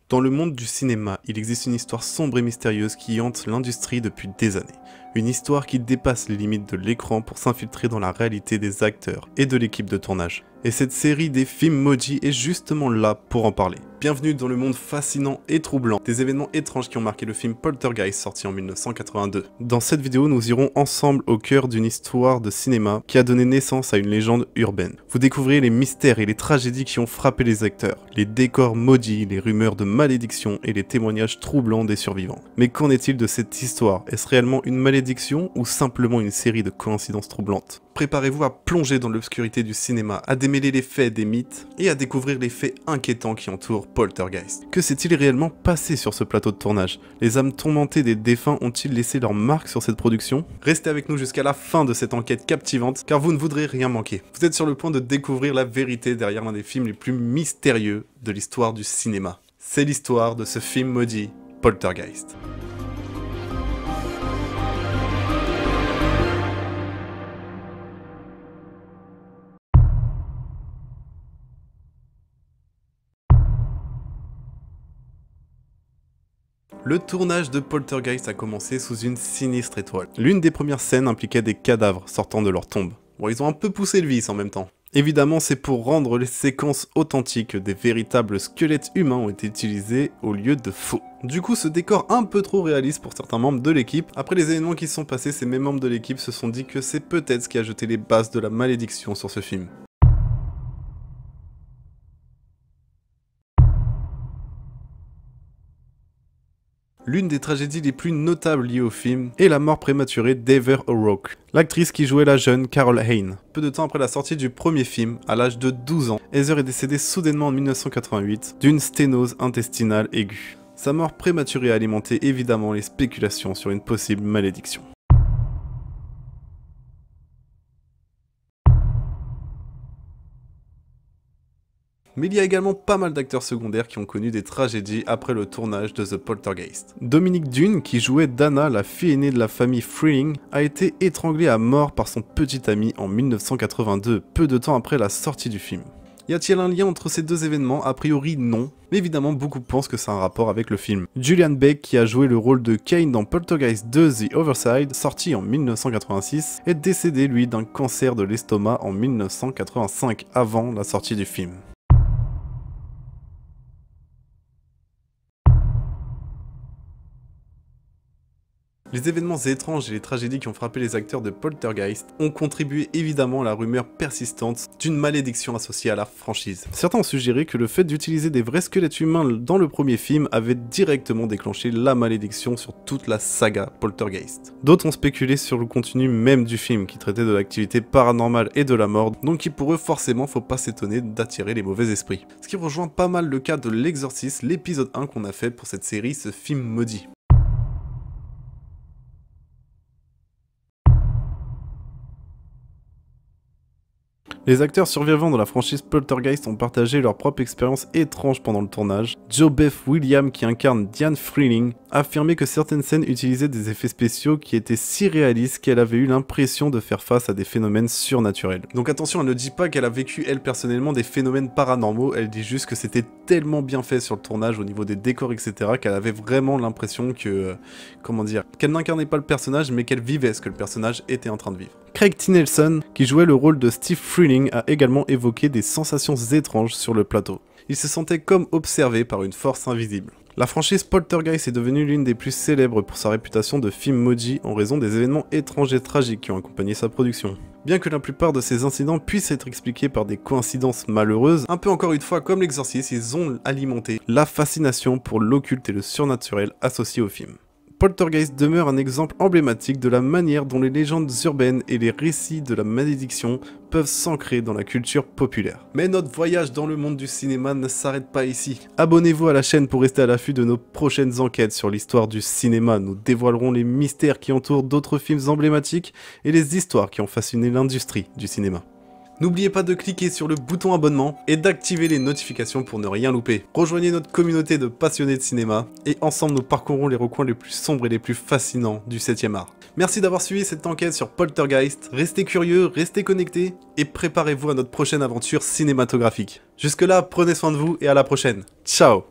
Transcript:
Dans le monde du cinéma, il existe une histoire sombre et mystérieuse qui hante l'industrie depuis des années. Une histoire qui dépasse les limites de l'écran pour s'infiltrer dans la réalité des acteurs et de l'équipe de tournage. Et cette série des films maudits est justement là pour en parler. Bienvenue dans le monde fascinant et troublant des événements étranges qui ont marqué le film Poltergeist sorti en 1982. Dans cette vidéo, nous irons ensemble au cœur d'une histoire de cinéma qui a donné naissance à une légende urbaine. Vous découvrirez les mystères et les tragédies qui ont frappé les acteurs, les décors maudits, les rumeurs de malédiction et les témoignages troublants des survivants. Mais qu'en est-il de cette histoire? Est-ce réellement une malédiction ou simplement une série de coïncidences troublantes? Préparez-vous à plonger dans l'obscurité du cinéma, à démêler les faits des mythes et à découvrir les faits inquiétants qui entourent Poltergeist. Que s'est-il réellement passé sur ce plateau de tournage? Les âmes tourmentées des défunts ont-ils laissé leur marque sur cette production? Restez avec nous jusqu'à la fin de cette enquête captivante, car vous ne voudrez rien manquer. Vous êtes sur le point de découvrir la vérité derrière l'un des films les plus mystérieux de l'histoire du cinéma. C'est l'histoire de ce film maudit, Poltergeist. Le tournage de Poltergeist a commencé sous une sinistre étoile. L'une des premières scènes impliquait des cadavres sortant de leur tombe. Bon, ils ont un peu poussé le vice en même temps. Évidemment, c'est pour rendre les séquences authentiques que des véritables squelettes humains ont été utilisés au lieu de faux. Du coup, ce décor un peu trop réaliste pour certains membres de l'équipe. Après les événements qui se sont passés, ces mêmes membres de l'équipe se sont dit que c'est peut-être ce qui a jeté les bases de la malédiction sur ce film. L'une des tragédies les plus notables liées au film est la mort prématurée d'Heather O'Rourke, l'actrice qui jouait la jeune Carol Hayne. Peu de temps après la sortie du premier film, à l'âge de 12 ans, Heather est décédée soudainement en 1988 d'une sténose intestinale aiguë. Sa mort prématurée a alimenté évidemment les spéculations sur une possible malédiction. Mais il y a également pas mal d'acteurs secondaires qui ont connu des tragédies après le tournage de The Poltergeist. Dominique Dunne, qui jouait Dana, la fille aînée de la famille Freeling, a été étranglée à mort par son petit ami en 1982, peu de temps après la sortie du film. Y a-t-il un lien entre ces deux événements? A priori non, mais évidemment beaucoup pensent que c'est un rapport avec le film. Julian Bake, qui a joué le rôle de Kane dans Poltergeist 2 The Overside, sorti en 1986, est décédé lui d'un cancer de l'estomac en 1985, avant la sortie du film. Les événements étranges et les tragédies qui ont frappé les acteurs de Poltergeist ont contribué évidemment à la rumeur persistante d'une malédiction associée à la franchise. Certains ont suggéré que le fait d'utiliser des vrais squelettes humains dans le premier film avait directement déclenché la malédiction sur toute la saga Poltergeist. D'autres ont spéculé sur le contenu même du film qui traitait de l'activité paranormale et de la mort, donc qui pour eux forcément faut pas s'étonner d'attirer les mauvais esprits. Ce qui rejoint pas mal le cas de l'Exorcist, l'épisode 1 qu'on a fait pour cette série, ce film maudit. Les acteurs survivants de la franchise Poltergeist ont partagé leur propre expérience étrange pendant le tournage. JoBeth Williams, qui incarne Diane Freeling, a affirmé que certaines scènes utilisaient des effets spéciaux qui étaient si réalistes qu'elle avait eu l'impression de faire face à des phénomènes surnaturels. Donc attention, elle ne dit pas qu'elle a vécu elle personnellement des phénomènes paranormaux, elle dit juste que c'était tellement bien fait sur le tournage au niveau des décors etc. qu'elle avait vraiment l'impression que, qu'elle n'incarnait pas le personnage mais qu'elle vivait ce que le personnage était en train de vivre. Craig T. Nelson, qui jouait le rôle de Steve Freeling, a également évoqué des sensations étranges sur le plateau. Il se sentait comme observé par une force invisible. La franchise Poltergeist est devenue l'une des plus célèbres pour sa réputation de film maudit en raison des événements étranges et tragiques qui ont accompagné sa production. Bien que la plupart de ces incidents puissent être expliqués par des coïncidences malheureuses, un peu encore une fois comme l'Exorciste, ils ont alimenté la fascination pour l'occulte et le surnaturel associé au film. Poltergeist demeure un exemple emblématique de la manière dont les légendes urbaines et les récits de la malédiction peuvent s'ancrer dans la culture populaire. Mais notre voyage dans le monde du cinéma ne s'arrête pas ici. Abonnez-vous à la chaîne pour rester à l'affût de nos prochaines enquêtes sur l'histoire du cinéma. Nous dévoilerons les mystères qui entourent d'autres films emblématiques et les histoires qui ont fasciné l'industrie du cinéma. N'oubliez pas de cliquer sur le bouton abonnement et d'activer les notifications pour ne rien louper. Rejoignez notre communauté de passionnés de cinéma et ensemble nous parcourrons les recoins les plus sombres et les plus fascinants du 7e art. Merci d'avoir suivi cette enquête sur Poltergeist. Restez curieux, restez connectés et préparez-vous à notre prochaine aventure cinématographique. Jusque là, prenez soin de vous et à la prochaine. Ciao!